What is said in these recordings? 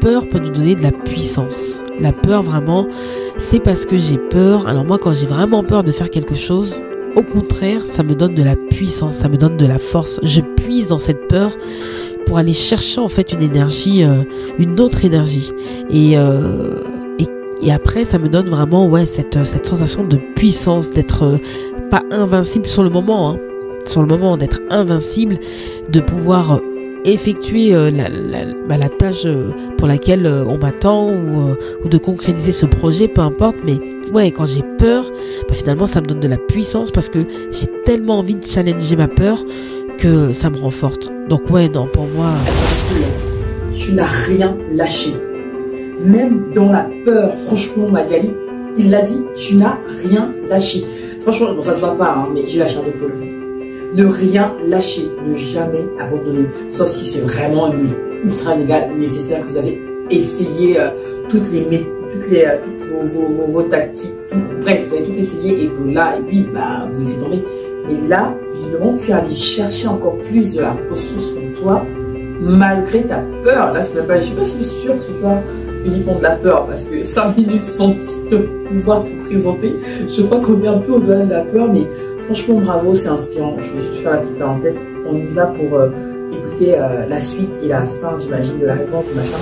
peur peut nous donner de la puissance. La peur, vraiment, c'est parce que j'ai peur. Alors moi, quand j'ai vraiment peur de faire quelque chose, au contraire, ça me donne de la puissance, ça me donne de la force. Je puise dans cette peur pour aller chercher en fait une énergie, une autre énergie. Et après, ça me donne vraiment cette sensation de puissance, d'être pas invincible sur le moment, hein, sur le moment, d'être invincible, de pouvoir effectuer la tâche pour laquelle on m'attend ou de concrétiser ce projet, peu importe. Mais ouais, quand j'ai peur, finalement, ça me donne de la puissance parce que j'ai tellement envie de challenger ma peur que ça me rend forte. Donc ouais, non, pour moi... Tu n'as rien lâché. Même dans la peur, franchement, Magali, il l'a dit, tu n'as rien lâché. Franchement, bon, ça se voit pas, hein, mais j'ai la chair de poule. Ne rien lâcher, ne jamais abandonner. Sauf si c'est vraiment une ultra nécessaire que vous avez essayé toutes vos tactiques, bref, vous avez tout essayé et que là, et puis, vous laissez tomber. Mais là, visiblement, tu es allé chercher encore plus de la ressource en toi, malgré ta peur. Là, je suis pas sûre que ce soit uniquement de la peur, parce que 5 minutes sans pouvoir te présenter, je crois qu'on est un peu au-delà de la peur, mais franchement, bravo, c'est inspirant. Je vais juste faire la petite parenthèse. On y va pour écouter la suite et la fin, j'imagine, de la réponse de machin.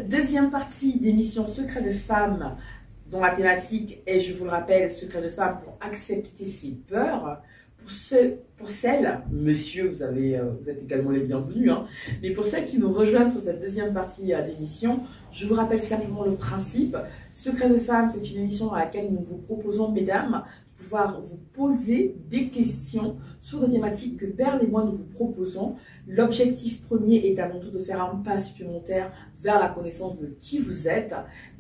Deuxième partie d'émission Secret de Femme, dont la thématique est, je vous le rappelle, Secret de Femme pour accepter ses peurs. Pour celles, monsieur, vous êtes également les bienvenus, hein, mais pour celles qui nous rejoignent pour cette deuxième partie d'émission, je vous rappelle simplement le principe. Secret de Femme, c'est une émission dans laquelle nous vous proposons, mesdames, de pouvoir vous poser des questions sur des thématiques que Perle et moi nous vous proposons. L'objectif premier est avant tout de faire un pas supplémentaire vers la connaissance de qui vous êtes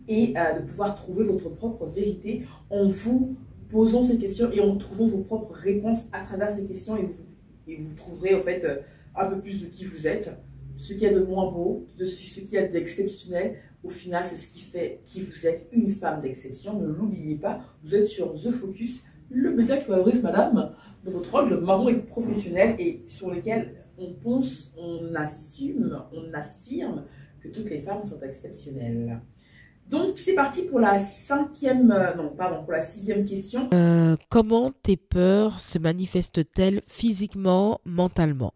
et de pouvoir trouver votre propre vérité en vous posant ces questions et en trouvant vos propres réponses à travers ces questions et vous trouverez en fait un peu plus de qui vous êtes, ce qu'il y a de moins beau, de ce qu'il y a d'exceptionnel. Au final, c'est ce qui fait qui vous êtes, une femme d'exception. Ne l'oubliez pas, vous êtes sur The Focus, le média qui valorise, madame, de votre rôle de maman et professionnelle et sur lequel on pense, on assume, on affirme que toutes les femmes sont exceptionnelles. Donc, c'est parti pour la pour la sixième question. Comment tes peurs se manifestent-elles physiquement, mentalement?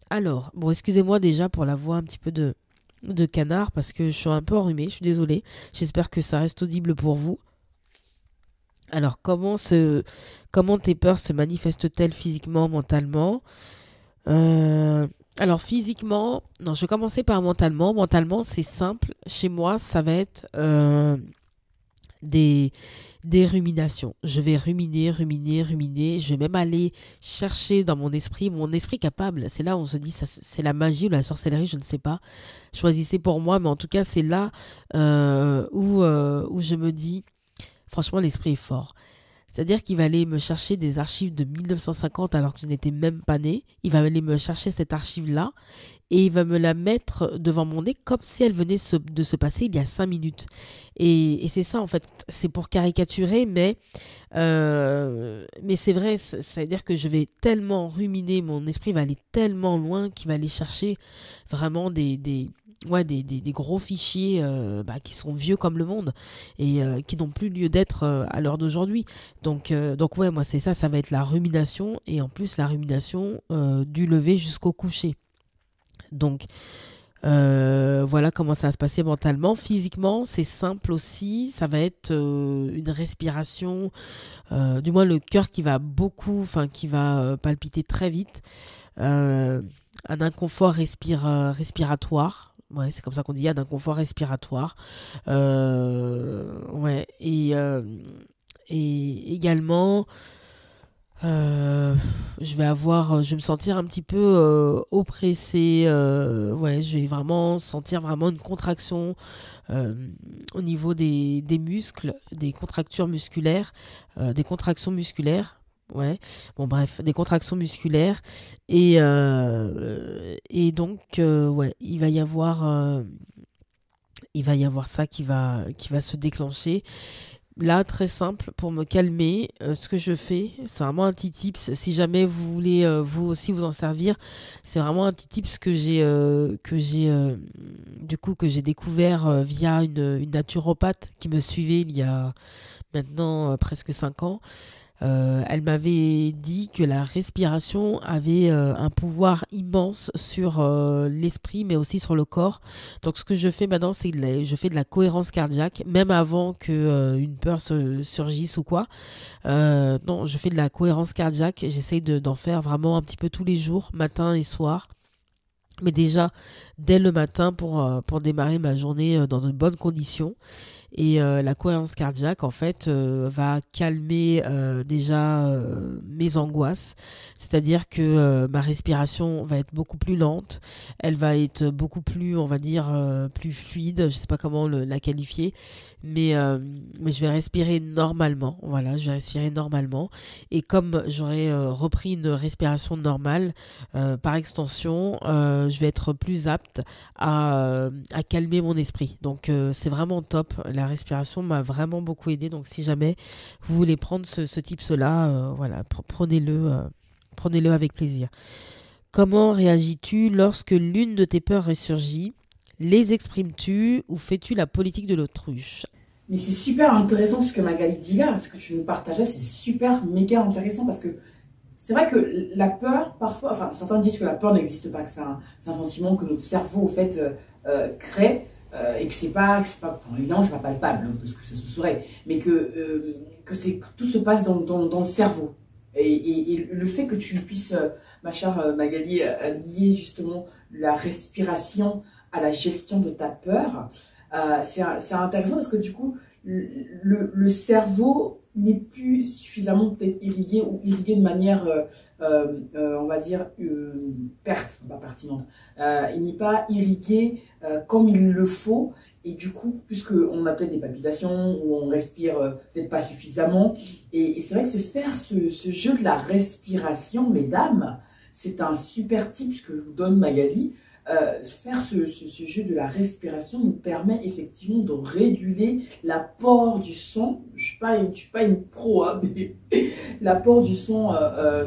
Alors, bon, excusez-moi déjà pour la voix un petit peu de canard parce que je suis un peu enrhumée, je suis désolée. J'espère que ça reste audible pour vous. Alors, comment tes peurs se manifestent-elles physiquement, mentalement? Alors physiquement, non, je vais commencer par mentalement. Mentalement, c'est simple. Chez moi, ça va être des ruminations. Je vais ruminer. Je vais même aller chercher dans mon esprit capable. C'est là où on se dit, ça, c'est la magie ou la sorcellerie, je ne sais pas. Choisissez pour moi, mais en tout cas, c'est là où je me dis, franchement, l'esprit est fort. C'est-à-dire qu'il va aller me chercher des archives de 1950 alors que je n'étais même pas née. Il va aller me chercher cette archive-là et il va me la mettre devant mon nez comme si elle venait de se passer il y a 5 minutes. Et c'est ça, en fait. C'est pour caricaturer, mais c'est vrai. C'est-à-dire que je vais tellement ruminer, mon esprit va aller tellement loin qu'il va aller chercher vraiment des gros fichiers qui sont vieux comme le monde et qui n'ont plus lieu d'être à l'heure d'aujourd'hui. Donc ouais, moi c'est ça va être la rumination et en plus la rumination du lever jusqu'au coucher. Donc voilà comment ça va se passer mentalement. Physiquement, c'est simple aussi, ça va être une respiration, du moins le cœur qui va palpiter très vite, un inconfort respiratoire. Ouais, c'est comme ça qu'on dit, il y a un inconfort respiratoire. Ouais, et également, Je vais me sentir un petit peu oppressée. Ouais, je vais vraiment sentir vraiment une contraction euh, au niveau des muscles, des contractures musculaires, des contractions musculaires. Ouais, bon bref, des contractions musculaires et donc ouais, il va y avoir ça qui va se déclencher. Là, très simple, pour me calmer, ce que je fais, c'est vraiment un petit tips. Si jamais vous voulez vous aussi vous en servir, c'est vraiment un petit tips que j'ai découvert via une naturopathe qui me suivait il y a maintenant presque 5 ans. Elle m'avait dit que la respiration avait un pouvoir immense sur l'esprit, mais aussi sur le corps. Donc, ce que je fais maintenant, je fais de la cohérence cardiaque, même avant que une peur surgisse ou quoi. Non, je fais de la cohérence cardiaque. J'essaye d'en faire vraiment un petit peu tous les jours, matin et soir. Mais déjà, dès le matin pour démarrer ma journée dans de bonnes conditions. Et la cohérence cardiaque, en fait, va calmer déjà mes angoisses. C'est-à-dire que ma respiration va être beaucoup plus lente. Elle va être beaucoup plus, on va dire, plus fluide. Je ne sais pas comment la qualifier. Mais je vais respirer normalement. Voilà, je vais respirer normalement. Et comme j'aurai repris une respiration normale, par extension, je vais être plus apte à calmer mon esprit. Donc c'est vraiment top. La respiration m'a vraiment beaucoup aidé. Donc si jamais vous voulez prendre ce tips-là, voilà, prenez-le avec plaisir. Comment réagis-tu lorsque l'une de tes peurs ressurgit? Les exprimes-tu ou fais-tu la politique de l'autruche? Mais c'est super intéressant ce que Magali dit là, ce que tu nous partageais, c'est super méga intéressant parce que c'est vrai que la peur, parfois, enfin certains disent que la peur n'existe pas, que c'est un sentiment que notre cerveau au fait crée et que c'est pas, enfin, évidemment c'est pas palpable hein, parce que ça se saurait, mais que tout se passe dans le cerveau. Et le fait que tu puisses, ma chère Magali, lier justement la respiration à la gestion de ta peur, c'est intéressant parce que du coup, le cerveau n'est plus suffisamment peut-être irrigué ou irrigué de manière, on va dire, pas pertinente. Il n'est pas irrigué comme il le faut. Et du coup, puisqu'on a peut-être des palpitations ou on respire peut-être pas suffisamment. Et c'est vrai que c'est faire ce jeu de la respiration, mesdames, c'est un super tip que vous donne Magali. Faire ce jeu de la respiration nous permet effectivement de réguler l'apport du sang. Je ne suis pas une pro, hein, mais l'apport du sang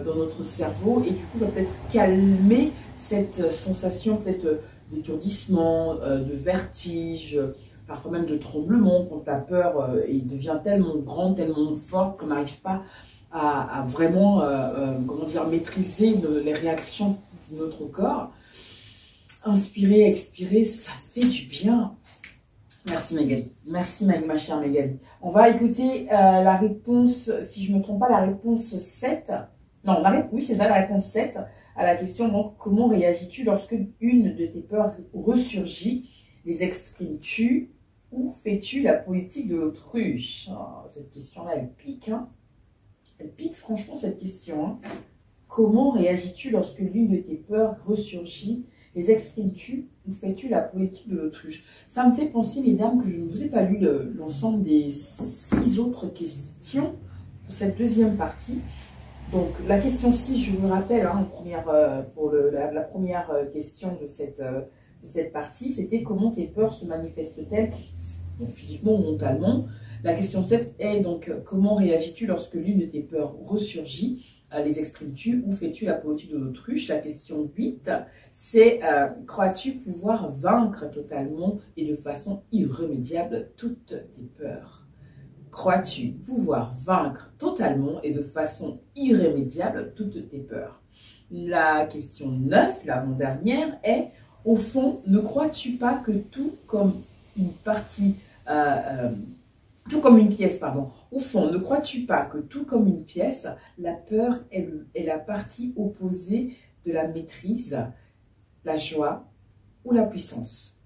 dans notre cerveau et du coup va peut-être calmer cette sensation peut-être d'étourdissement, de vertige, parfois même de tremblement quand la peur devient tellement grande, tellement forte qu'on n'arrive pas à vraiment comment dire, maîtriser les réactions de notre corps. Inspirer, expirer, ça fait du bien. Merci Magali. Merci ma chère Magali. On va écouter la réponse, si je ne me trompe pas, la réponse 7. Non, oui, c'est ça, la réponse 7 à la question, donc, comment réagis-tu lorsque une de tes peurs ressurgit? Les exprimes-tu ou fais-tu la politique de l'autruche? Oh, cette question-là, elle pique, hein. Elle pique franchement cette question, hein. Comment réagis-tu lorsque l'une de tes peurs ressurgit? Les exprimes-tu ou fais-tu la politique de l'autruche? Ça me fait penser, mesdames, que je ne vous ai pas lu l'ensemble des 6 autres questions pour cette deuxième partie. Donc, la question 6, je vous le rappelle, hein, pour la première question de cette partie, c'était comment tes peurs se manifestent-elles physiquement ou mentalement? La question 7 est donc comment réagis-tu lorsque l'une de tes peurs ressurgit? Les exprimes-tu ou fais-tu la politique de l'autruche? La question 8, c'est crois-tu pouvoir vaincre totalement et de façon irrémédiable toutes tes peurs? Crois-tu pouvoir vaincre totalement et de façon irrémédiable toutes tes peurs? La question 9, l'avant-dernière, est au fond, ne crois-tu pas que tout comme une pièce, pardon. Au fond, ne crois-tu pas que tout comme une pièce, la peur est la partie opposée de la maîtrise, la joie ou la puissance?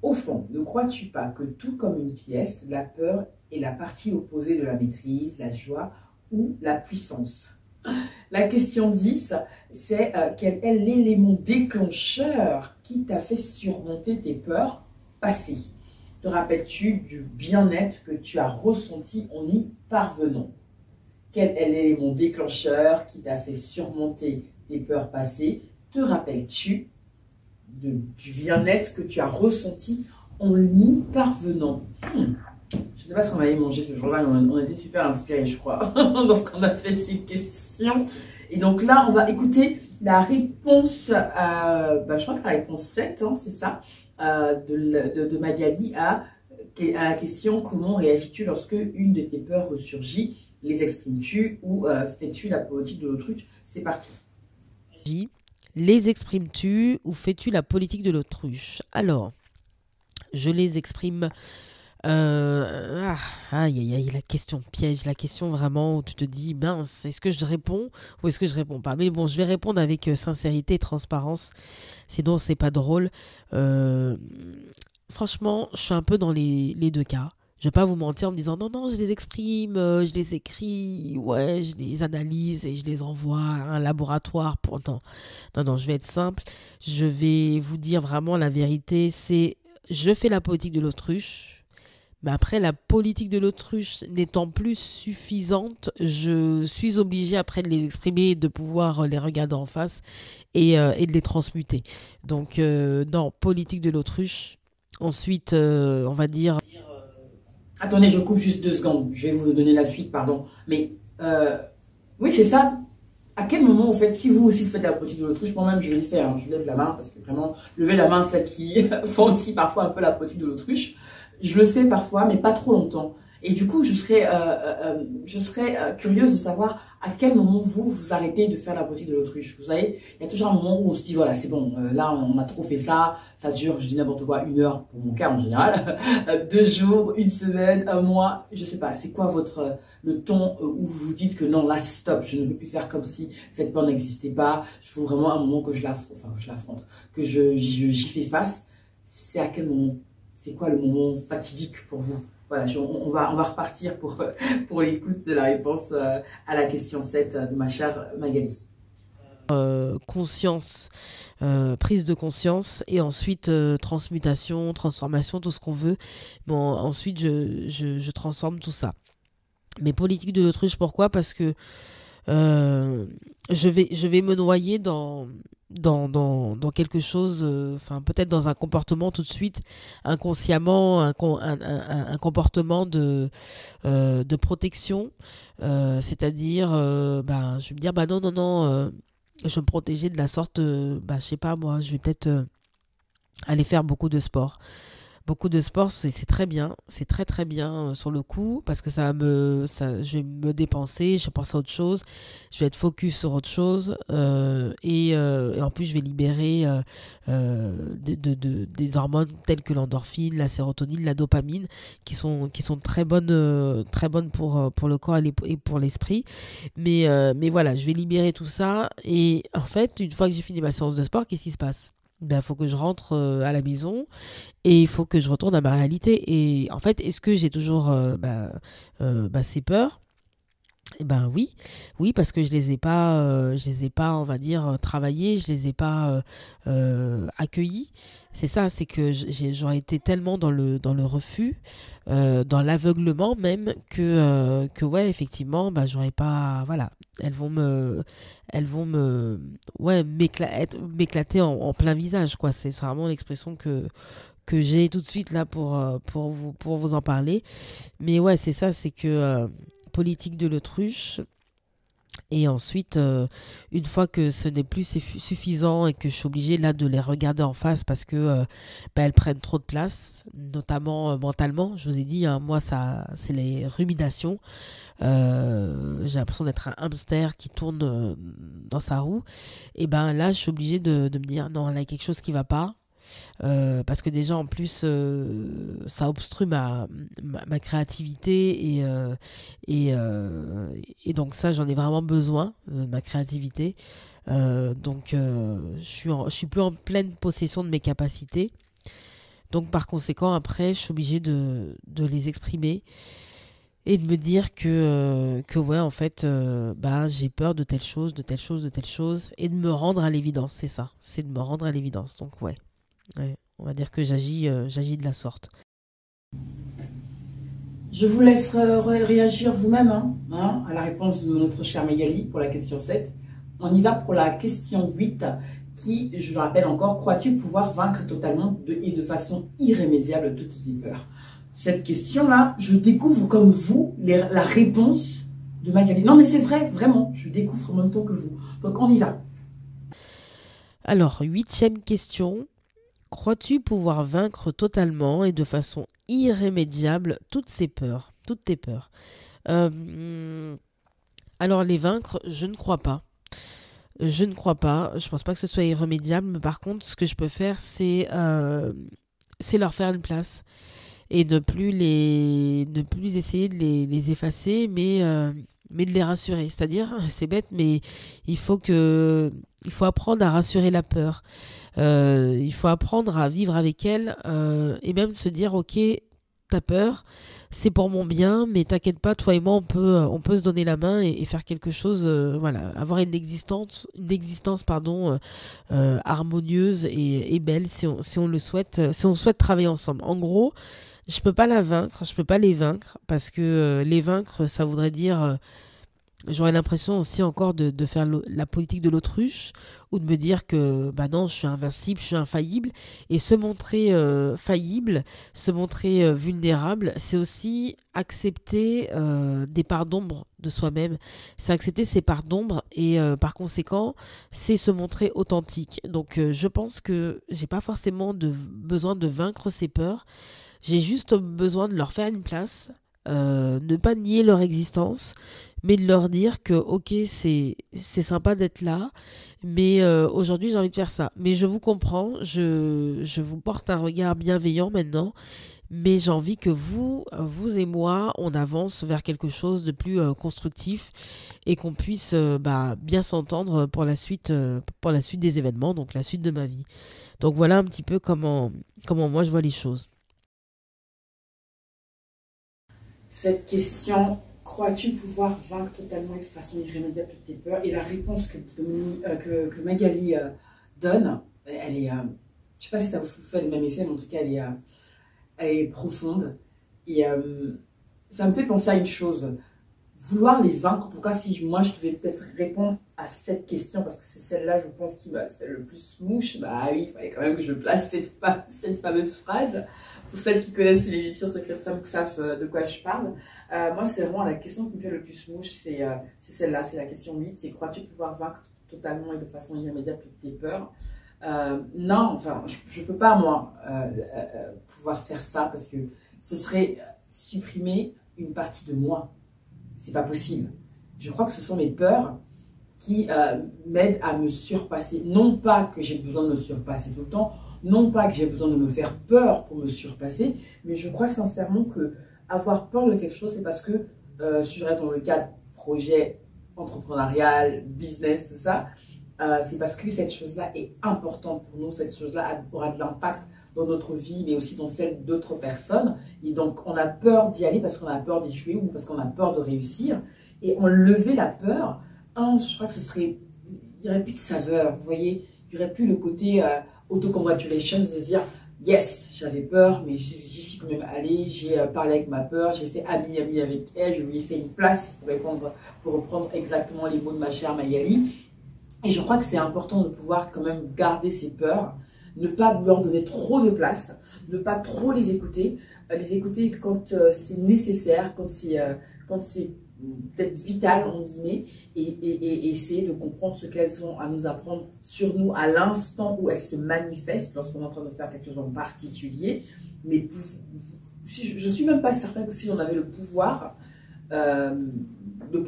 Au fond, ne crois-tu pas que tout comme une pièce, la peur est la partie opposée de la maîtrise, la joie ou la puissance? La question 10, c'est quel est l'élément déclencheur qui t'a fait surmonter tes peurs passées? Te rappelles-tu du bien-être que tu as ressenti en y parvenant? Quel est l'élément déclencheur qui t'a fait surmonter tes peurs passées? Te rappelles-tu du bien-être que tu as ressenti en y parvenant? Je ne sais pas ce qu'on avait mangé ce jour-là, on était super inspirés, je crois, lorsqu'on a fait ces questions. Et donc là, on va écouter la réponse, je crois que la réponse 7, hein, c'est ça, de Magali à la question « Comment réagis-tu lorsque une de tes peurs ressurgit? Les exprimes-tu ou fais-tu la politique de l'autruche ?» C'est parti. Les exprimes-tu ou fais-tu la politique de l'autruche? Alors, je les exprime... aïe, la question piège, la question vraiment où tu te dis, mince, est-ce que je réponds ou est-ce que je réponds pas? Mais bon, je vais répondre avec sincérité et transparence, sinon c'est pas drôle. Franchement, je suis un peu dans les deux cas. Je vais pas vous mentir en me disant non, je les exprime, je les écris, ouais, je les analyse et je les envoie à un laboratoire pour... Non, je vais être simple. Je vais vous dire vraiment la vérité, c'est je fais la politique de l'autruche. Mais après, la politique de l'autruche n'étant plus suffisante, je suis obligée après de les exprimer et de pouvoir les regarder en face et de les transmuter. Donc, non, politique de l'autruche. Ensuite, on va dire... Attendez, je coupe juste 2 secondes. Je vais vous donner la suite, pardon. Mais, oui, c'est ça. À quel moment, en fait, si vous aussi vous faites la politique de l'autruche, moi-même, je vais le faire. Hein, je lève la main parce que vraiment, lever la main, celles qui font aussi parfois un peu la politique de l'autruche. Je le fais parfois, mais pas trop longtemps. Et du coup, je serais curieuse de savoir à quel moment vous arrêtez de faire la politique de l'autruche. Vous savez, il y a toujours un moment où on se dit, voilà, c'est bon, là, on a trop fait ça. Ça dure, je dis n'importe quoi, 1 heure pour mon cas en général. 2 jours, 1 semaine, 1 mois, je sais pas. C'est quoi le ton où vous vous dites que non, là, stop, je ne peux plus faire comme si cette peur n'existait pas. Il faut vraiment un moment que je l'affronte, que j'y fais face. C'est à quel moment? C'est quoi le moment fatidique pour vous? Voilà, on va repartir pour l'écoute de la réponse à la question 7 de ma chère Magali. Conscience, prise de conscience et ensuite transmutation, transformation, tout ce qu'on veut. Bon, ensuite, je transforme tout ça. Mais politique de l'autruche, pourquoi? Parce que je vais me noyer dans quelque chose, peut-être dans un comportement tout de suite, inconsciemment, un comportement de protection, c'est-à-dire, je vais me dire, non, je vais me protéger de la sorte, je sais pas moi, je vais peut-être aller faire beaucoup de sport. Beaucoup de sport, c'est très bien, c'est très très bien sur le coup parce que je vais me dépenser, je vais penser à autre chose, je vais être focus sur autre chose et en plus je vais libérer des hormones telles que l'endorphine, la sérotonine, la dopamine qui sont très bonnes pour le corps et pour l'esprit. Mais voilà, je vais libérer tout ça et en fait, une fois que j'ai fini ma séance de sport, qu'est-ce qui se passe? Il faut que je rentre à la maison et il faut que je retourne à ma réalité. Et en fait, est-ce que j'ai toujours ces peurs? Eh ben oui, parce que je les ai pas, on va dire, travaillées, je les ai pas accueillies. C'est ça, c'est que j'aurais été tellement dans le refus, dans l'aveuglement même, que ouais, effectivement, j'aurais pas, voilà, elles vont ouais, m'éclater en plein visage, quoi. C'est vraiment l'expression que j'ai tout de suite là pour vous en parler. Mais ouais, c'est ça, c'est que politique de l'autruche. Et ensuite, une fois que ce n'est plus suffisant et que je suis obligée là de les regarder en face parce que elles prennent trop de place, notamment mentalement. Je vous ai dit, hein, moi, c'est les ruminations. J'ai l'impression d'être un hamster qui tourne dans sa roue. Et là, je suis obligée de me dire, non, là, il y a quelque chose qui ne va pas. Parce que déjà en plus ça obstrue ma créativité et donc ça j'en ai vraiment besoin de ma créativité, donc je suis plus en pleine possession de mes capacités, donc par conséquent après je suis obligée de les exprimer Et de me dire que ouais, en fait, bah, j'ai peur de telle chose, de telle chose, de telle chose. Et de me rendre à l'évidence, c'est ça. C'est de me rendre à l'évidence. Donc ouais, ouais, on va dire que j'agis de la sorte. Je vous laisse réagir vous-même à la réponse de notre chère Magali pour la question 7. On y va pour la question 8 qui, je le rappelle encore, crois-tu pouvoir vaincre totalement et de façon irrémédiable toutes tes peurs? Cette question-là, je découvre comme vous la réponse de Magali. Non mais c'est vrai, vraiment, je découvre en même temps que vous. Donc on y va. Alors, huitième question. Crois-tu pouvoir vaincre totalement et de façon irrémédiable toutes ces peurs, toutes tes peurs? Alors, les vaincre, je ne crois pas. Je ne crois pas. Je pense pas que ce soit irrémédiable. Mais par contre, ce que je peux faire, c'est leur faire une place et ne plus essayer de les effacer, mais de les rassurer. C'est-à-dire, c'est bête, mais il faut apprendre à rassurer la peur. Il faut apprendre à vivre avec elle et même se dire, ok, t'as peur, c'est pour mon bien, mais t'inquiète pas, toi et moi, on peut se donner la main et faire quelque chose, voilà, avoir une existence pardon, harmonieuse et belle si on le souhaite, si on souhaite travailler ensemble. En gros, je peux pas la vaincre, je peux pas les vaincre parce que les vaincre, ça voudrait dire j'aurais l'impression aussi encore de faire la politique de l'autruche ou de me dire que bah non, je suis invincible, je suis infaillible. Et se montrer faillible, se montrer vulnérable, c'est aussi accepter des parts d'ombre de soi-même. C'est accepter ces parts d'ombre et par conséquent, c'est se montrer authentique. Donc je pense que j'ai pas forcément besoin de vaincre ces peurs. J'ai juste besoin de leur faire une place, ne pas nier leur existence, mais de leur dire que ok, c'est sympa d'être là, mais aujourd'hui j'ai envie de faire ça. Mais je vous comprends, je vous porte un regard bienveillant maintenant, mais j'ai envie que vous et moi, on avance vers quelque chose de plus constructif et qu'on puisse bah, bien s'entendre pour la suite des événements, donc la suite de ma vie. Donc voilà un petit peu comment moi je vois les choses. Cette question, crois-tu pouvoir vaincre totalement et de façon irrémédiable toutes tes peurs? Et la réponse que Magali donne, elle est, je ne sais pas si ça vous fait le même effet, mais en tout cas, elle est profonde. Et ça me fait penser à une chose. Vouloir les vaincre, en tout cas, si moi je devais peut-être répondre à cette question, parce que c'est celle-là, je pense, qui m'a fait le plus mouche, bah oui, il fallait quand même que je place cette fameuse phrase. Pour celles qui connaissent l'émission Secret de Femmes, qui savent de quoi je parle. Moi, c'est vraiment la question qui me fait le plus mouche, c'est celle-là, c'est la question 8, c'est crois-tu pouvoir vaincre totalement et de façon irrémédiable toutes tes peurs? Non, enfin, je ne peux pas, moi, pouvoir faire ça, parce que ce serait supprimer une partie de moi. C'est pas possible. Je crois que ce sont mes peurs qui m'aident à me surpasser. Non pas que j'ai besoin de me surpasser tout le temps, non pas que j'ai besoin de me faire peur pour me surpasser, mais je crois sincèrement que avoir peur de quelque chose, c'est parce que, si je reste dans le cadre projet entrepreneurial, business, tout ça, c'est parce que cette chose-là est importante pour nous, cette chose-là aura de l'impact dans notre vie, mais aussi dans celle d'autres personnes. Et donc, on a peur d'y aller parce qu'on a peur d'échouer ou parce qu'on a peur de réussir. Et enlever la peur, je crois que il n'y aurait plus de saveur, vous voyez. Il n'y aurait plus le côté auto-congratulations, de se dire, yes, j'avais peur, mais j'y suis quand même allée, j'ai parlé avec ma peur, j'ai fait ami avec elle, je lui ai fait une place pour reprendre exactement les mots de ma chère Magali. Et je crois que c'est important de pouvoir quand même garder ses peurs, ne pas leur donner trop de place, ne pas trop les écouter quand c'est nécessaire, quand c'est peut-être vital, en guillemets, et essayer de comprendre ce qu'elles ont à nous apprendre sur nous à l'instant où elles se manifestent, lorsqu'on est en train de faire quelque chose en particulier. Mais je ne suis même pas certaine que si on avait le pouvoir, de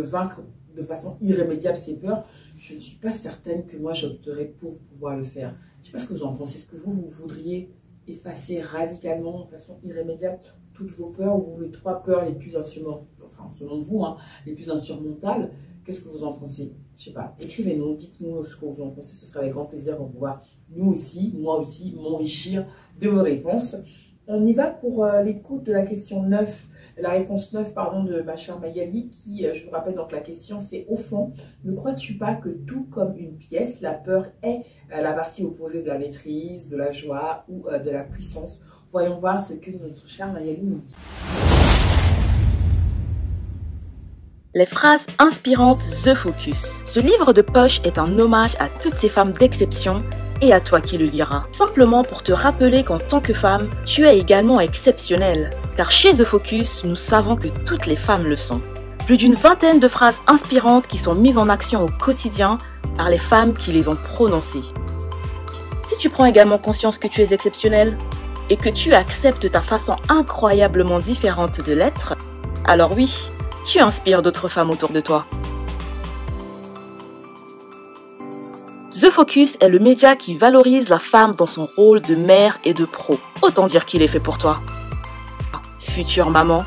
vaincre de façon irrémédiable ces peurs, je ne suis pas certaine que moi j'opterais pour pouvoir le faire. Je ne sais pas ce que vous en pensez. Est-ce que vous voudriez effacer radicalement, de façon irrémédiable, toutes vos peurs ou les 3 peurs les plus insurmontables, enfin selon vous, les plus insurmontables? Qu'est-ce que vous en pensez? Je ne sais pas. Écrivez-nous, dites-nous ce que vous en pensez. Ce sera avec grand plaisir qu'on pourra, nous aussi, moi aussi, m'enrichir de vos réponses. On y va pour l'écoute de la question 9, la réponse 9 pardon, de ma chère Magali qui, je vous rappelle donc la question, c'est au fond, ne crois-tu pas que tout comme une pièce, la peur est la partie opposée de la maîtrise, de la joie ou de la puissance? Voyons voir ce que notre chère Magali nous dit. Les phrases inspirantes The Focus. Ce livre de poche est un hommage à toutes ces femmes d'exception et à toi qui le liras. Simplement pour te rappeler qu'en tant que femme, tu es également exceptionnelle. Car chez The Focus, nous savons que toutes les femmes le sont. Plus d'une vingtaine de phrases inspirantes qui sont mises en action au quotidien par les femmes qui les ont prononcées. Si tu prends également conscience que tu es exceptionnelle et que tu acceptes ta façon incroyablement différente de l'être, alors oui, tu inspires d'autres femmes autour de toi. The Focus est le média qui valorise la femme dans son rôle de mère et de pro. Autant dire qu'il est fait pour toi, future maman,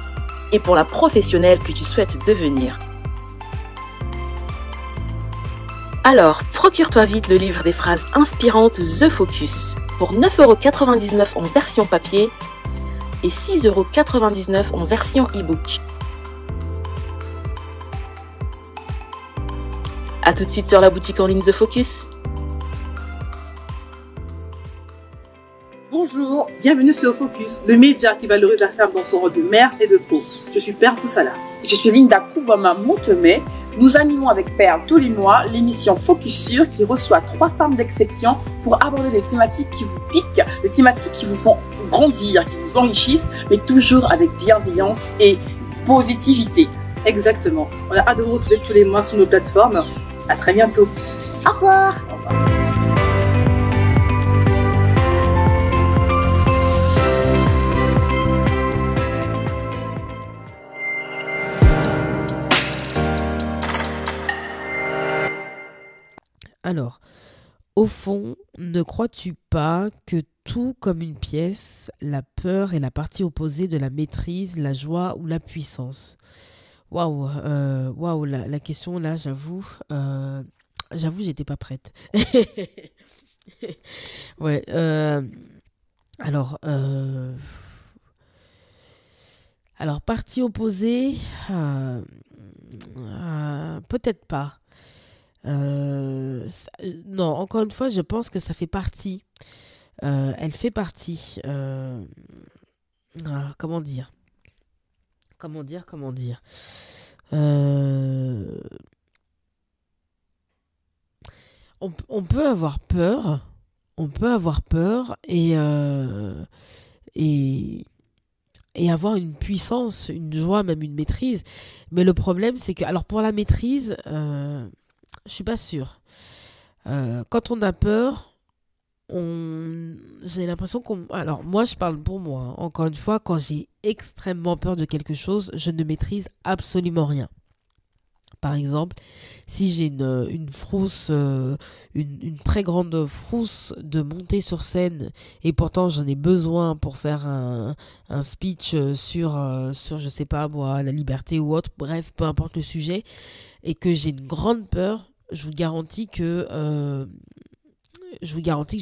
et pour la professionnelle que tu souhaites devenir. Alors, procure-toi vite le livre des phrases inspirantes The Focus pour 9,99 € en version papier et 6,99 € en version e-book. A tout de suite sur la boutique en ligne The Focus. Bonjour, bienvenue sur Focus, le média qui valorise la femme dans son rôle de mère et de pro. Je suis Père Poussala. Je suis Linda Kouvama-Montemay. Nous animons avec Père tous les mois l'émission Focus Sur qui reçoit 3 femmes d'exception pour aborder des thématiques qui vous piquent, des thématiques qui vous font grandir, qui vous enrichissent, mais toujours avec bienveillance et positivité. Exactement. On a hâte de vous retrouver tous les mois sur nos plateformes. À très bientôt. Au revoir. Alors, au fond, ne crois-tu pas que tout comme une pièce, la peur est la partie opposée de la maîtrise, la joie ou la puissance? Waouh, waouh, la question là, j'avoue, j'étais pas prête. Ouais, alors, partie opposée, peut-être pas. Non, encore une fois, je pense que ça fait partie. Elle fait partie. Comment dire? On peut avoir peur. Et avoir une puissance, une joie, même une maîtrise. Mais le problème, c'est que, alors pour la maîtrise, je suis pas sûre. Quand on a peur, j'ai l'impression qu'on... Alors moi, je parle pour moi, hein. Encore une fois, quand j'ai extrêmement peur de quelque chose, je ne maîtrise absolument rien. Par exemple, si j'ai une frousse, une très grande frousse de monter sur scène et pourtant j'en ai besoin pour faire un speech sur, je sais pas moi, la liberté ou autre, bref, peu importe le sujet, et que j'ai une grande peur, je vous garantis que je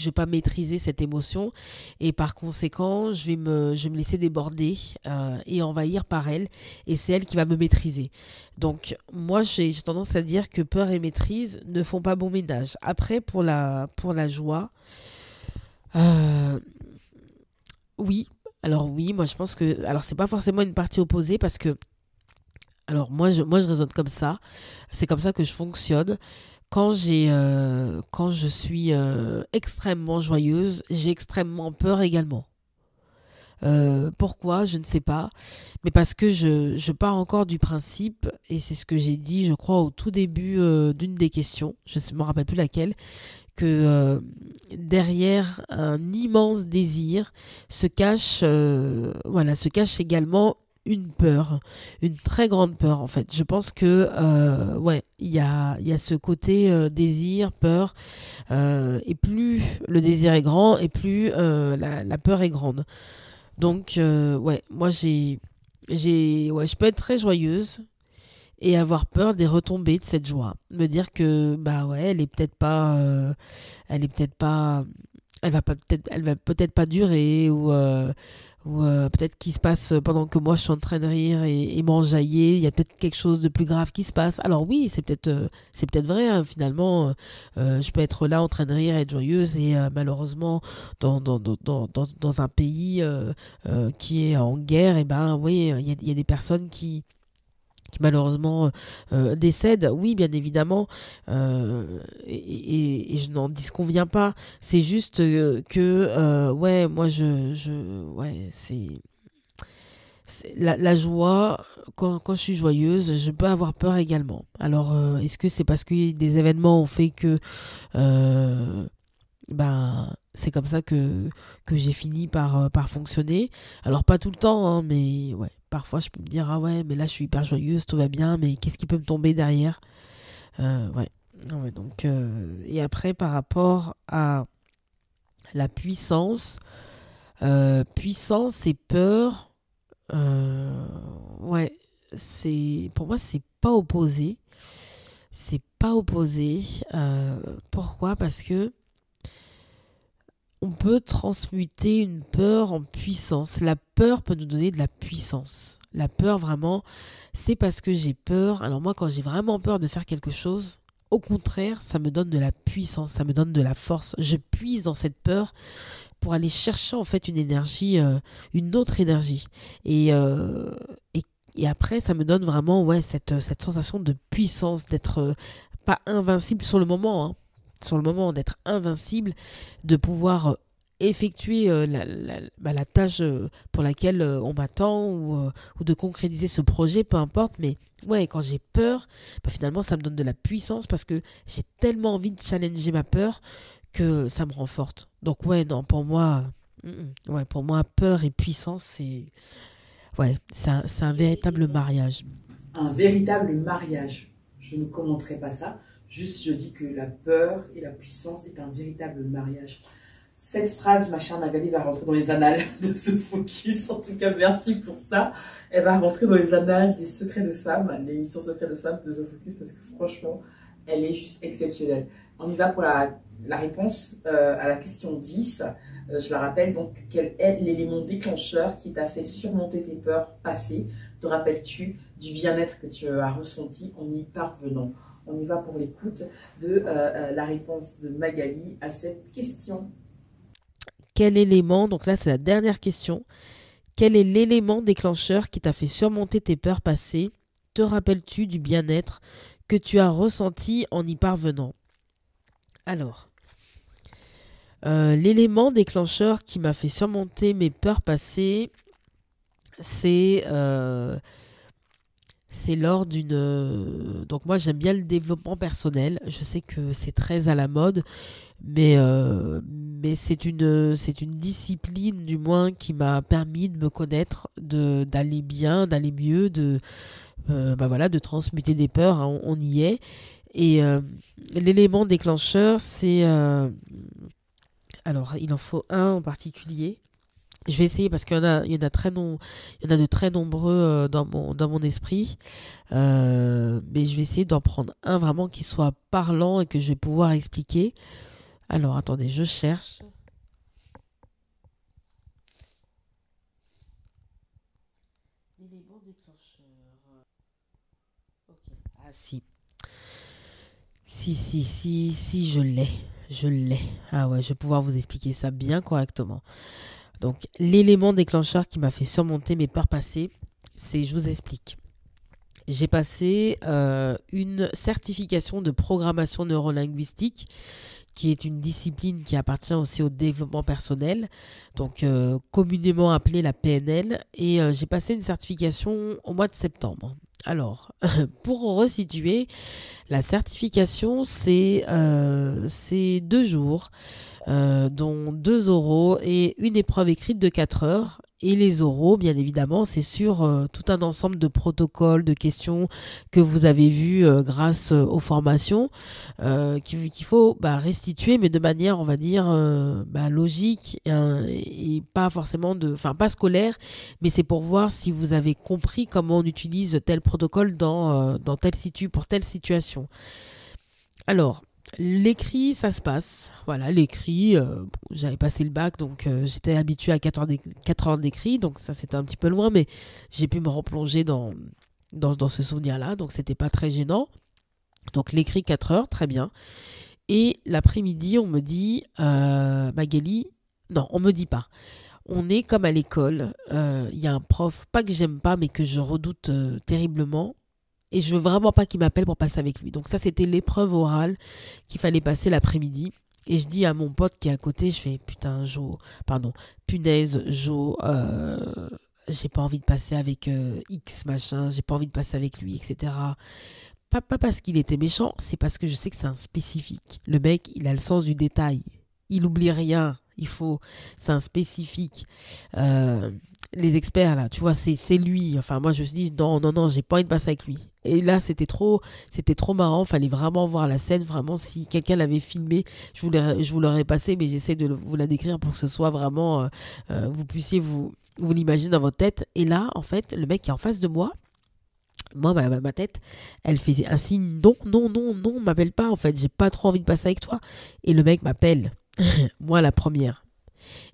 vais pas maîtriser cette émotion et par conséquent je vais me laisser déborder et envahir par elle, et c'est elle qui va me maîtriser. Donc moi j'ai tendance à dire que peur et maîtrise ne font pas bon ménage. Après pour la joie, oui, moi je pense que, alors c'est pas forcément une partie opposée parce que, alors moi je raisonne comme ça, c'est comme ça que je fonctionne. Quand je suis extrêmement joyeuse, j'ai extrêmement peur également. Pourquoi? Je ne sais pas. Mais parce que je pars encore du principe, et c'est ce que j'ai dit, je crois, au tout début d'une des questions, je ne me rappelle plus laquelle, que derrière un immense désir se cache également une peur, une très grande peur en fait. Je pense que il y a ce côté désir, peur, et plus le désir est grand et plus la peur est grande. Donc moi je peux être très joyeuse et avoir peur des retombées de cette joie, me dire que elle va peut-être pas durer, ou ou peut-être qu'il se passe pendant que moi je suis en train de rire et m'enjailler, il y a peut-être quelque chose de plus grave qui se passe. Alors oui, c'est peut-être vrai, hein, finalement, je peux être là en train de rire, être joyeuse et malheureusement dans un pays qui est en guerre, et ben oui, il y a des personnes qui malheureusement décèdent, oui, bien évidemment, et je n'en disconviens pas. C'est juste ouais, moi, ouais, la joie, quand je suis joyeuse, je peux avoir peur également. Alors, est-ce que c'est parce que des événements ont fait que ben, c'est comme ça que j'ai fini par fonctionner. Alors, pas tout le temps, hein, mais ouais, parfois je peux me dire, ah ouais, mais là je suis hyper joyeuse, tout va bien, mais qu'est-ce qui peut me tomber derrière? Ouais. Ouais, donc, et après, par rapport à la puissance, puissance et peur, ouais, pour moi, c'est pas opposé. C'est pas opposé. Pourquoi? Parce que on peut transmuter une peur en puissance. La peur peut nous donner de la puissance. La peur, vraiment, c'est parce que j'ai peur. Alors moi, quand j'ai vraiment peur de faire quelque chose, au contraire, ça me donne de la puissance, ça me donne de la force. Je puise dans cette peur pour aller chercher en fait une énergie, une autre énergie. Et, euh, et, et après, ça me donne vraiment ouais, cette sensation de puissance, d'être pas invincible sur le moment, hein, sur le moment, d'être invincible, de pouvoir effectuer la tâche pour laquelle on m'attend ou de concrétiser ce projet, peu importe. Mais ouais, quand j'ai peur, bah, finalement, ça me donne de la puissance parce que j'ai tellement envie de challenger ma peur que ça me rend forte. Donc ouais, non, ouais, pour moi, peur et puissance, c'est un véritable mariage. Un véritable mariage. Je ne commenterai pas ça. Juste, je dis que la peur et la puissance est un véritable mariage. Cette phrase, ma chère Magali, va rentrer dans les annales de ce focus. En tout cas, merci pour ça. Elle va rentrer dans les annales des secrets de femmes, l'émission Secrets de femmes de The Focus, parce que franchement, elle est juste exceptionnelle. On y va pour la réponse à la question 10. Je la rappelle, donc, quel est l'élément déclencheur qui t'a fait surmonter tes peurs passées? Te rappelles-tu du bien-être que tu as ressenti en y parvenant? On y va pour l'écoute de la réponse de Magali à cette question. Quel élément, donc là c'est la dernière question, quel est l'élément déclencheur qui t'a fait surmonter tes peurs passées? Te rappelles-tu du bien-être que tu as ressenti en y parvenant? Alors, l'élément déclencheur qui m'a fait surmonter mes peurs passées, c'est lors d'une... Donc moi j'aime bien le développement personnel, je sais que c'est très à la mode, mais c'est une discipline du moins qui m'a permis de me connaître, d'aller bien, d'aller mieux, voilà, de transmuter des peurs, hein, on y est. Et l'élément déclencheur, c'est... alors, il en faut un en particulier. Je vais essayer parce qu'il y en a de très nombreux dans mon esprit. Mais je vais essayer d'en prendre un vraiment qui soit parlant et que je vais pouvoir expliquer. Alors, attendez, je cherche. L'élément déclencheur. Ok. Ah, si. Si, je l'ai. Je l'ai. Ah ouais, je vais pouvoir vous expliquer ça bien correctement. Donc, l'élément déclencheur qui m'a fait surmonter mes peurs passées, je vous explique. J'ai passé une certification de programmation neurolinguistique, qui est une discipline qui appartient aussi au développement personnel, donc communément appelée la PNL, et j'ai passé une certification au mois de septembre. Alors, pour resituer, la certification, c'est 2 jours, dont 2 oraux et une épreuve écrite de 4 heures. Et les oraux, bien évidemment, c'est sur tout un ensemble de protocoles, de questions que vous avez vus grâce aux formations, qu'il faut restituer, mais de manière, on va dire, logique et pas forcément pas scolaire, mais c'est pour voir si vous avez compris comment on utilise tel protocole pour telle situation. Alors, l'écrit, ça se passe. Voilà, l'écrit, j'avais passé le bac, donc j'étais habituée à 4 heures d'écrit, donc ça c'était un petit peu loin, mais j'ai pu me replonger dans ce souvenir-là, donc c'était pas très gênant. Donc l'écrit 4 heures, très bien. Et l'après-midi, on me dit, Magali, non, on me dit pas. On est comme à l'école, il y a un prof, pas que j'aime pas, mais que je redoute terriblement. Et je veux vraiment pas qu'il m'appelle pour passer avec lui. Donc ça, c'était l'épreuve orale qu'il fallait passer l'après-midi. Et je dis à mon pote qui est à côté, je fais, putain, punaise, j'ai pas envie de passer avec X machin, j'ai pas envie de passer avec lui, etc. Pas parce qu'il était méchant, c'est parce que je sais que c'est un spécifique. Le mec, il a le sens du détail. Il oublie rien. C'est un spécifique. Les experts, là, tu vois, c'est lui. Enfin, moi, je me suis dit, non, j'ai pas envie de passer avec lui. Et là, c'était trop marrant. Fallait vraiment voir la scène. Vraiment, si quelqu'un l'avait filmé, je vous l'aurais passé, mais j'essaie de vous la décrire pour que ce soit vraiment, vous puissiez vous l'imaginer dans votre tête. Et là, en fait, le mec qui est en face de moi, ma tête, elle faisait un signe, non, m'appelle pas, en fait, j'ai pas trop envie de passer avec toi. Et le mec m'appelle, moi la première.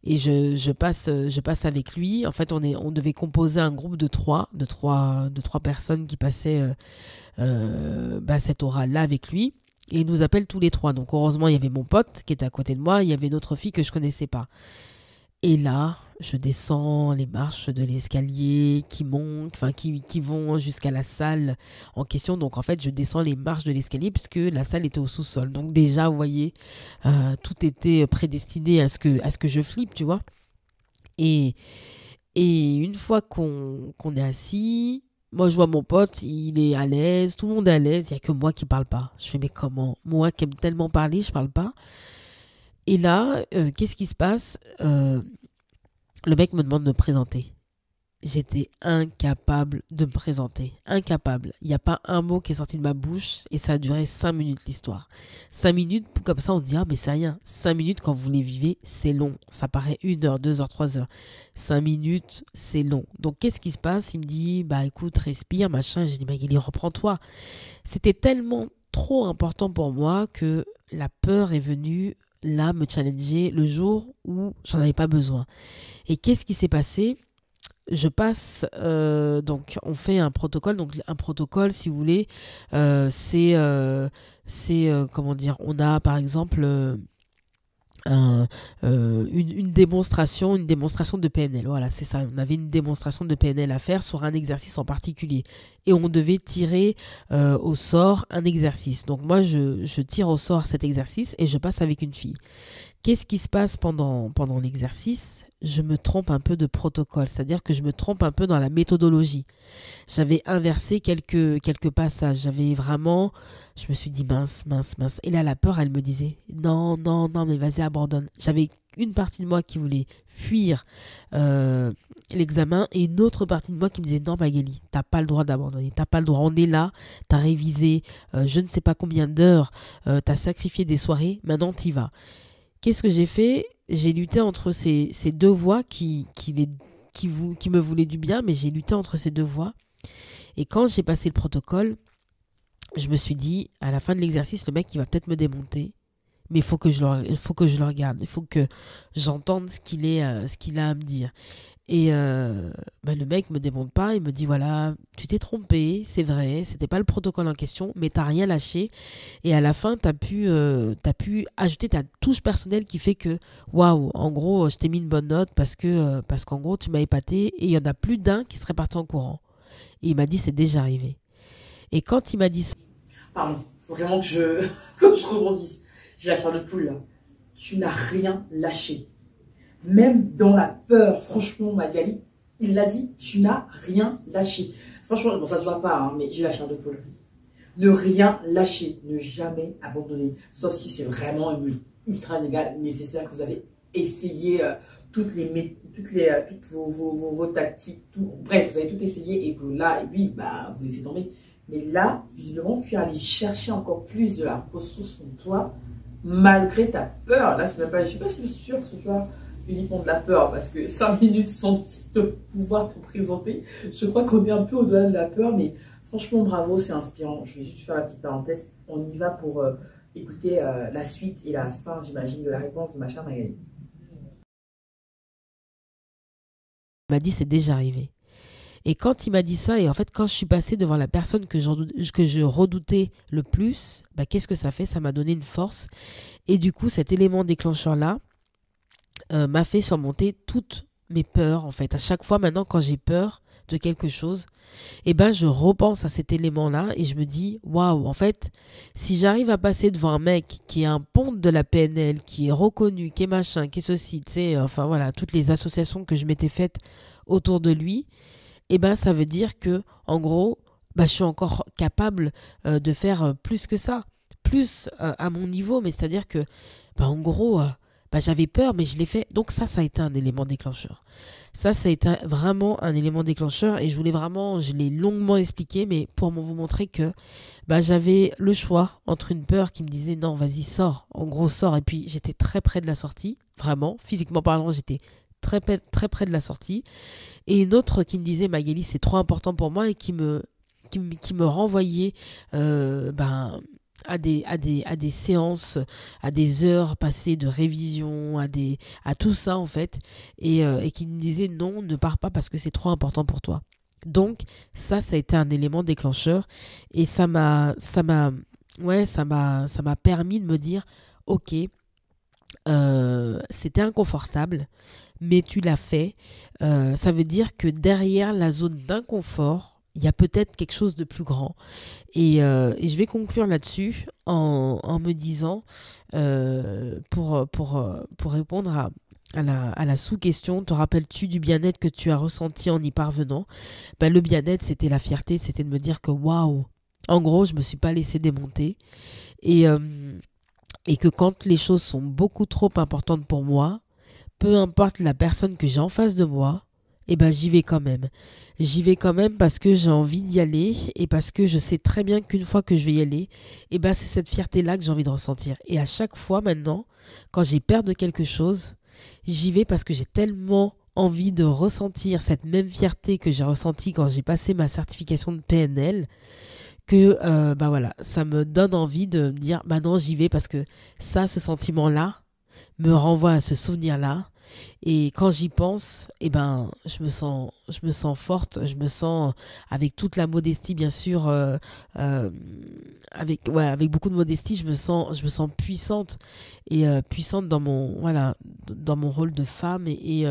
Et je passe avec lui. En fait, on devait composer un groupe de trois personnes qui passaient cet oral-là avec lui. Et il nous appelle tous les trois. Donc, heureusement, il y avait mon pote qui était à côté de moi. Il y avait une autre fille que je connaissais pas. Et là, je descends les marches de l'escalier qui montent, enfin qui vont jusqu'à la salle en question. Donc en fait, je descends les marches de l'escalier puisque la salle était au sous-sol. Donc déjà, vous voyez, tout était prédestiné à ce que je flippe, tu vois. Et une fois qu'on est assis, moi je vois mon pote, il est à l'aise, tout le monde est à l'aise, il n'y a que moi qui parle pas. Je fais mais comment? Moi qui aime tellement parler, je parle pas. Et là, qu'est-ce qui se passe? Le mec me demande de me présenter. J'étais incapable de me présenter. Incapable. Il n'y a pas un mot qui est sorti de ma bouche et ça a duré 5 minutes l'histoire. 5 minutes, comme ça on se dit, ah mais c'est rien. 5 minutes quand vous les vivez, c'est long. Ça paraît 1 heure, 2 heures, 3 heures. 5 minutes, c'est long. Donc qu'est-ce qui se passe? Il me dit, bah écoute, respire, machin. J'ai dit, Magali, reprends-toi. C'était tellement trop important pour moi que la peur est venue là me challenger le jour où j'en avais pas besoin. Et qu'est-ce qui s'est passé? Je passe, donc on fait un protocole. Donc un protocole, si vous voulez, c'est comment dire, on a par exemple une démonstration de PNL. Voilà, c'est ça. On avait une démonstration de PNL à faire sur un exercice en particulier. Et on devait tirer au sort un exercice. Donc moi, je tire au sort cet exercice et je passe avec une fille. Qu'est-ce qui se passe pendant l'exercice? Je me trompe un peu de protocole, c'est-à-dire que je me trompe un peu dans la méthodologie. J'avais inversé quelques passages, j'avais vraiment, je me suis dit mince. Et là, la peur, elle me disait non, mais vas-y, abandonne. J'avais une partie de moi qui voulait fuir l'examen et une autre partie de moi qui me disait non, Magali, t'as pas le droit d'abandonner, t'as pas le droit, on est là, t'as révisé je ne sais pas combien d'heures, t'as sacrifié des soirées, maintenant t'y vas. Qu'est-ce que j'ai fait? J'ai lutté entre ces deux voix qui me voulaient du bien, mais j'ai lutté entre ces deux voix. Et quand j'ai passé le protocole, je me suis dit, à la fin de l'exercice, le mec, il va peut-être me démonter. Mais il faut que je le regarde. Il faut que j'entende ce qu'il a à me dire. Et le mec me démonte pas. Il me dit, voilà, tu t'es trompé, c'est vrai. C'était pas le protocole en question, mais t'as rien lâché. Et à la fin, t'as pu ajouter ta touche personnelle qui fait que, waouh, en gros, je t'ai mis une bonne note parce qu'en gros, tu m'as épaté. Et il y en a plus d'un qui serait parti en courant. Et il m'a dit, c'est déjà arrivé. Et quand il m'a dit ça... Pardon, faut vraiment que je rebondisse. J'ai la chair de poule là. Tu n'as rien lâché. Même dans la peur, franchement, Magali, il l'a dit, tu n'as rien lâché. Franchement, bon, ça se voit pas, hein, mais j'ai la chair de poule. Ne rien lâcher, ne jamais abandonner. Sauf si c'est vraiment ultra nécessaire que vous avez essayé toutes vos tactiques, bref, vous avez tout essayé et que là, et puis, bah, vous laissez tomber. Mais là, visiblement, tu es allé chercher encore plus de la ressource en toi, malgré ta peur. Là, je ne suis pas sûre que ce soit uniquement de la peur, parce que 5 minutes sans pouvoir te présenter, je crois qu'on est un peu au-delà de la peur, mais franchement, bravo, c'est inspirant. Je vais juste faire la petite parenthèse. On y va pour écouter la suite et la fin, j'imagine, de la réponse de ma chère Magali. Il m'a dit c'est déjà arrivé. Et quand il m'a dit ça, et en fait quand je suis passée devant la personne que je redoutais le plus, bah, qu'est-ce que ça fait? Ça m'a donné une force. Et du coup cet élément déclencheur-là m'a fait surmonter toutes mes peurs en fait. À chaque fois maintenant quand j'ai peur de quelque chose, et ben je repense à cet élément-là et je me dis waouh, en fait, si j'arrive à passer devant un mec qui est un ponte de la PNL, qui est reconnu, qui est machin, qui est ceci, tu sais, enfin voilà, toutes les associations que je m'étais faites autour de lui, et ben ça veut dire que en gros, bah, je suis encore capable de faire plus que ça, plus à mon niveau, mais c'est-à-dire que bah, en gros, bah, j'avais peur, mais je l'ai fait. Donc ça a été un élément déclencheur. Ça a été vraiment un élément déclencheur et je l'ai longuement expliqué, mais pour vous montrer que bah, j'avais le choix entre une peur qui me disait non, vas-y, sors, en gros, sors. Et puis j'étais très près de la sortie, vraiment, physiquement parlant, j'étais très près de la sortie. Et une autre qui me disait Magali, c'est trop important pour moi et qui me renvoyait à des séances, à des heures passées de révision, à tout ça en fait, et qui me disait non, ne pars pas parce que c'est trop important pour toi. Donc ça a été un élément déclencheur et ça m'a permis de me dire ok, c'était inconfortable, mais tu l'as fait. Ça veut dire que derrière la zone d'inconfort, il y a peut-être quelque chose de plus grand. Et je vais conclure là-dessus en me disant, pour répondre à la sous-question, te rappelles-tu du bien-être que tu as ressenti en y parvenant? Ben, le bien-être, c'était la fierté, c'était de me dire que waouh, en gros, je ne me suis pas laissée démonter. Et que quand les choses sont beaucoup trop importantes pour moi, peu importe la personne que j'ai en face de moi, eh ben j'y vais quand même. J'y vais quand même parce que j'ai envie d'y aller et parce que je sais très bien qu'une fois que je vais y aller, eh ben c'est cette fierté-là que j'ai envie de ressentir. Et à chaque fois maintenant, quand j'ai peur de quelque chose, j'y vais parce que j'ai tellement envie de ressentir cette même fierté que j'ai ressentie quand j'ai passé ma certification de PNL que bah voilà, ça me donne envie de me dire bah non, j'y vais parce que ça, ce sentiment-là me renvoie à ce souvenir-là. Et quand j'y pense, eh ben, je me sens forte, je me sens avec toute la modestie, bien sûr, avec beaucoup de modestie, je me sens puissante et puissante dans mon rôle de femme et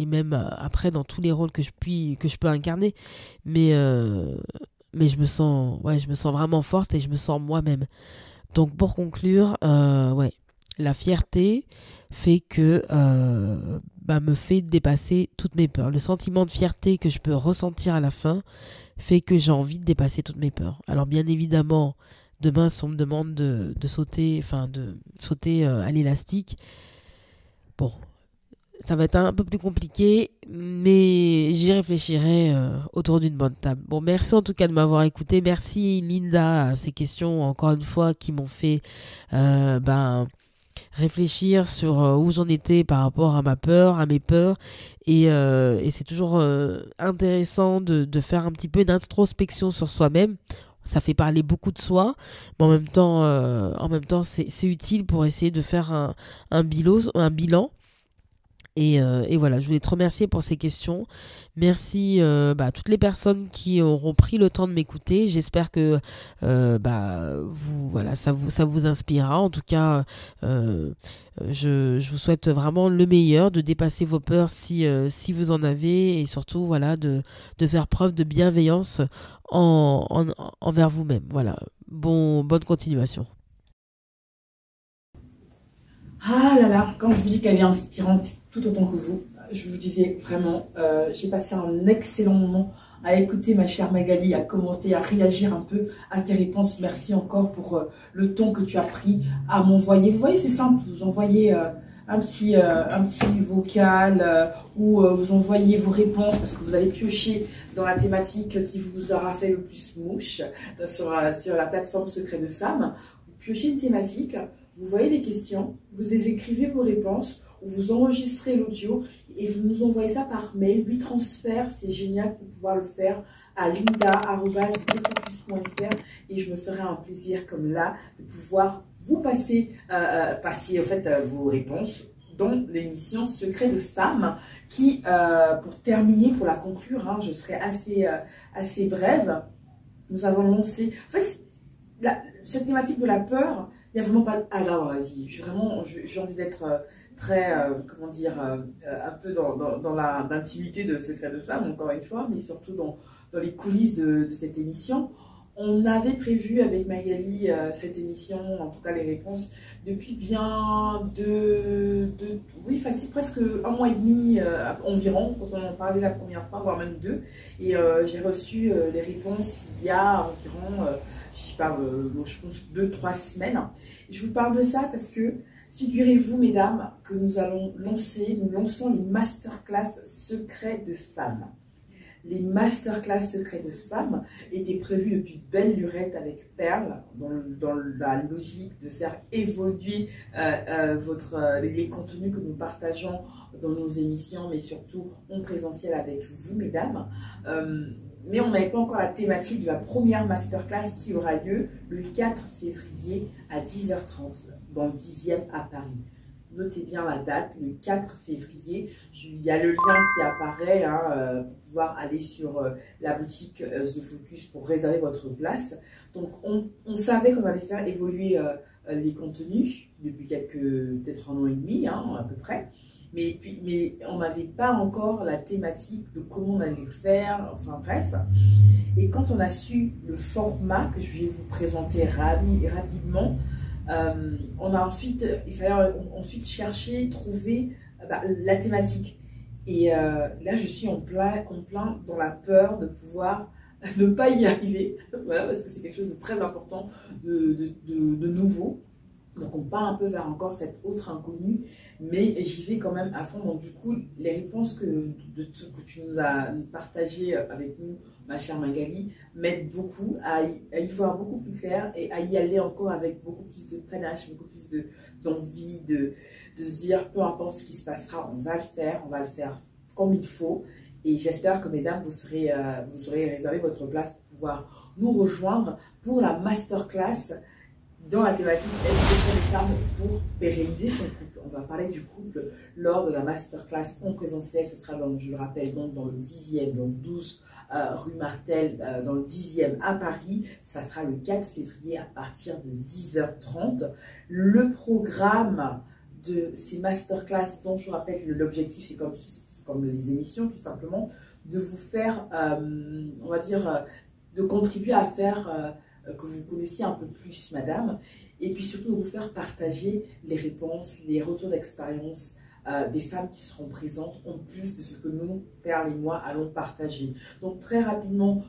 même après dans tous les rôles que je peux incarner. Mais je me sens vraiment forte et je me sens moi-même. Donc pour conclure, la fierté fait que me fait dépasser toutes mes peurs. Le sentiment de fierté que je peux ressentir à la fin fait que j'ai envie de dépasser toutes mes peurs. Alors bien évidemment, demain si on me demande de sauter à l'élastique, bon, ça va être un peu plus compliqué, mais j'y réfléchirai autour d'une bonne table. Bon, merci en tout cas de m'avoir écouté. Merci Linda à ces questions, encore une fois, qui m'ont fait réfléchir sur où j'en étais par rapport à mes peurs. Et c'est toujours intéressant de faire un petit peu d'introspection sur soi-même. Ça fait parler beaucoup de soi, mais en même temps c'est utile pour essayer de faire un bilan. Et voilà, je voulais te remercier pour ces questions. Merci à toutes les personnes qui auront pris le temps de m'écouter. J'espère que ça vous inspirera. En tout cas, je vous souhaite vraiment le meilleur, de dépasser vos peurs si vous en avez, et surtout de faire preuve de bienveillance envers vous-même. Voilà, bonne continuation. Ah là là, quand je vous dis qu'elle est inspirante tout autant que vous, je vous disais vraiment, j'ai passé un excellent moment à écouter ma chère Magali, à commenter, à réagir un peu à tes réponses. Merci encore pour le temps que tu as pris à m'envoyer. Vous voyez, c'est simple, vous envoyez un petit vocal ou vous envoyez vos réponses parce que vous allez piocher dans la thématique qui vous aura fait le plus mouche sur la plateforme Secret de Femmes. Vous piochez une thématique. Vous voyez les questions, vous écrivez vos réponses, ou vous enregistrez l'audio et vous nous envoyez ça par mail. 8 transferts, c'est génial pour pouvoir le faire à linda@thefocus.fr et je me ferai un plaisir comme là de pouvoir vous passer en fait vos réponses dans l'émission Secret de Femmes qui, pour terminer, pour la conclure, hein, je serai assez brève. Nous avons lancé, en fait, cette thématique de la peur, il n'y a vraiment pas de hasard dans la vie. J'ai envie d'être très, comment dire, un peu dans l'intimité de Secret de Femmes, encore une fois, mais surtout dans les coulisses de cette émission. On avait prévu avec Magali cette émission, en tout cas les réponses, depuis bien oui, facile, presque 1 mois et demi environ, quand on en parlait la première fois, voire même 2. Et j'ai reçu les réponses il y a environ, je sais pas, je pense 2-3 semaines. Et je vous parle de ça parce que, figurez-vous, mesdames, que nous lançons les masterclass secrets de femmes. Les masterclass secrets de femmes étaient prévus depuis belle lurette avec Perle, dans la logique de faire évoluer les contenus que nous partageons dans nos émissions, mais surtout en présentiel avec vous, mesdames. Mais on n'avait pas encore la thématique de la première masterclass qui aura lieu le 4 février à 10h30 dans le 10e à Paris. Notez bien la date, le 4 février. Il y a le lien qui apparaît pour pouvoir aller sur la boutique The Focus pour réserver votre place. Donc, on savait qu'on allait faire évoluer les contenus depuis peut-être 1 an et demi, à peu près. Mais on n'avait pas encore la thématique de comment on allait le faire, enfin bref. Et quand on a su le format que je vais vous présenter rapidement, il fallait ensuite chercher, trouver la thématique. Et là, je suis en plein dans la peur de pouvoir ne pas y arriver, voilà, parce que c'est quelque chose de très important, de nouveau. Donc on part un peu vers encore cette autre inconnue, mais j'y vais quand même à fond. Donc du coup, les réponses que tu nous as partagées avec nous, ma chère Magali, m'aident beaucoup à y voir beaucoup plus clair et à y aller encore avec beaucoup plus de panache, beaucoup plus d'envie, de se dire peu importe ce qui se passera, on va le faire comme il faut. Et j'espère que mesdames, vous aurez réservé votre place pour pouvoir nous rejoindre pour la masterclass dans la thématique Est-ce que les femmes pour pérenniser son couple. On va parler du couple lors de la masterclass en présentiel. Ce sera, je le rappelle, donc dans le 10e, donc 12 rue Martel, dans le 10e à Paris. Ça sera le 4 février à partir de 10h30. Le programme de ces masterclass, dont je vous rappelle que l'objectif, c'est comme les émissions, tout simplement, de vous faire, on va dire, de contribuer à faire que vous connaissiez un peu plus, madame, et puis surtout de vous faire partager les réponses, les retours d'expérience des femmes qui seront présentes, en plus de ce que nous, Perle et moi, allons partager. Donc très rapidement,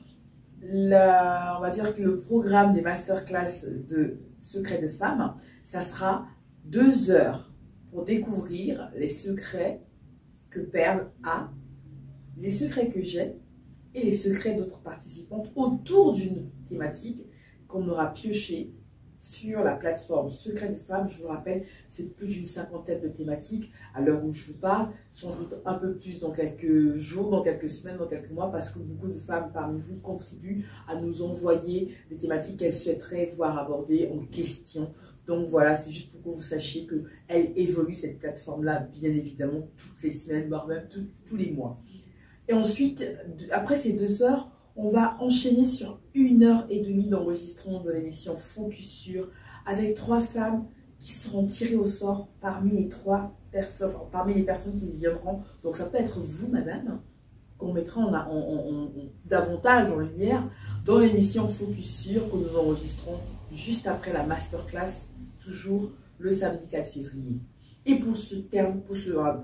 on va dire que le programme des masterclass de Secrets de Femmes, ça sera 2 heures pour découvrir les secrets que Perle a, les secrets que j'ai et les secrets d'autres participantes autour d'une thématique qu'on aura pioché sur la plateforme Secret de Femmes. Je vous rappelle, c'est plus d'une 50aine de thématiques à l'heure où je vous parle, sans doute un peu plus dans quelques jours, dans quelques semaines, dans quelques mois, parce que beaucoup de femmes parmi vous contribuent à nous envoyer des thématiques qu'elles souhaiteraient voir abordées en question. Donc voilà, c'est juste pour que vous sachiez qu'elle évolue, cette plateforme-là, bien évidemment, toutes les semaines, voire même tous les mois. Et ensuite, après ces 2 heures, on va enchaîner sur 1h30 d'enregistrement de l'émission Focus Sur avec 3 femmes qui seront tirées au sort parmi les personnes qui viendront. Donc ça peut être vous, madame, qu'on mettra davantage en lumière dans l'émission Focus Sur que nous enregistrons juste après la masterclass, toujours le samedi 4 février. Et pour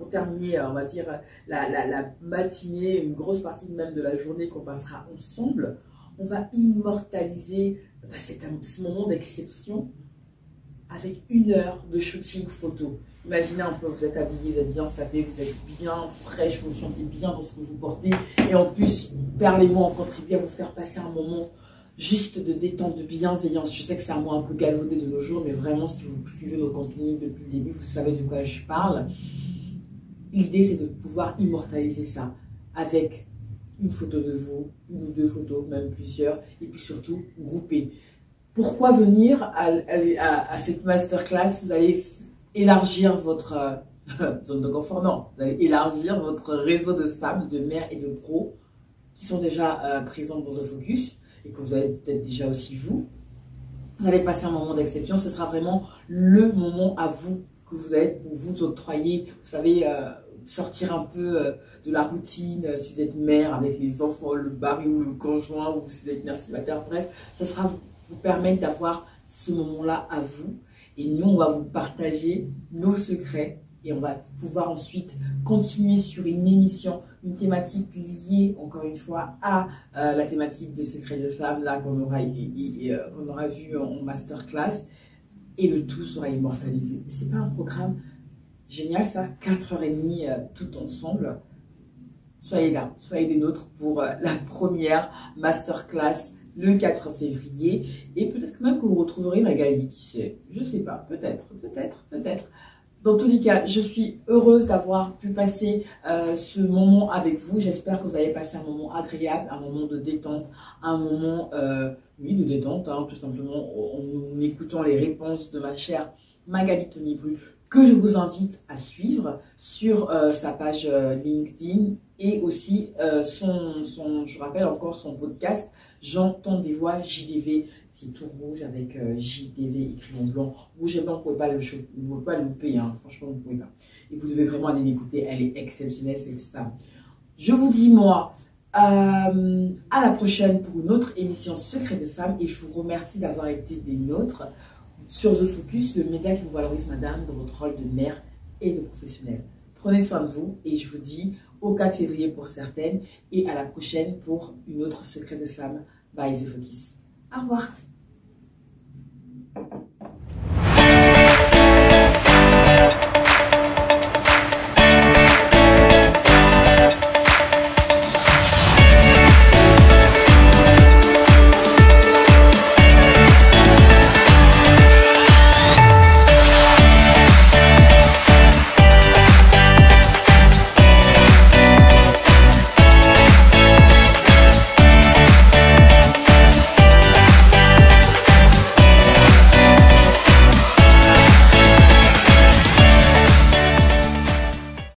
terminer, on va dire, la matinée, une grosse partie même de la journée qu'on passera ensemble, on va immortaliser ce moment d'exception avec 1 heure de shooting photo. Imaginez un peu, vous êtes habillé, vous êtes bien sapé, vous êtes bien fraîche, vous vous sentez bien dans ce que vous portez. Et en plus, Perle et moi, on contribue à vous faire passer un moment juste de détente, de bienveillance. Je sais que c'est un mot un peu galvaudé de nos jours, mais vraiment, si vous suivez nos contenus depuis le début, vous savez de quoi je parle. L'idée, c'est de pouvoir immortaliser ça avec une photo de vous, une ou deux photos, même plusieurs, et puis surtout grouper. Pourquoi venir à cette masterclass? Vous allez élargir votre zone de confort, non, vous allez élargir votre réseau de femmes, de mères et de pros qui sont déjà présentes dans The Focus et que vous avez peut-être déjà aussi vous. Vous allez passer un moment d'exception, ce sera vraiment le moment à vous que vous allez pour vous octroyer, vous savez, sortir un peu de la routine, si vous êtes mère avec les enfants, le mari ou le conjoint, ou si vous êtes mère célibataire, bref, ça sera vous permettre d'avoir ce moment-là à vous. Et nous, on va vous partager nos secrets et on va pouvoir ensuite continuer sur une émission, une thématique liée, encore une fois, à la thématique de secrets de femmes, là, qu'on aura vu en masterclass. Et le tout sera immortalisé. C'est pas un programme génial, ça? 4h30 tout ensemble. Soyez là, soyez des nôtres pour la première masterclass le 4 février. Et peut-être même que vous retrouverez Magali, qui sait. Je sais pas, peut-être. Dans tous les cas, je suis heureuse d'avoir pu passer ce moment avec vous. J'espère que vous avez passé un moment agréable, un moment de détente, un moment, oui, de détente, hein, tout simplement, en écoutant les réponses de ma chère Magali Tonibru, que je vous invite à suivre sur sa page LinkedIn et aussi je rappelle encore son podcast J'entends des voix JDV. C'est tout rouge avec JDV écrit en blanc. Rouge et blanc, vous ne pouvez pas le louper, hein. Franchement, vous ne pouvez pas. Et vous devez vraiment aller l'écouter, elle est exceptionnelle, cette femme. Je vous dis, moi, à la prochaine pour une autre émission Secret de Femmes. Et je vous remercie d'avoir été des nôtres sur The Focus, le média qui vous valorise, madame, dans votre rôle de mère et de professionnelle. Prenez soin de vous et je vous dis au 4 février pour certaines et à la prochaine pour une autre Secret de Femmes by The Focus. Au revoir.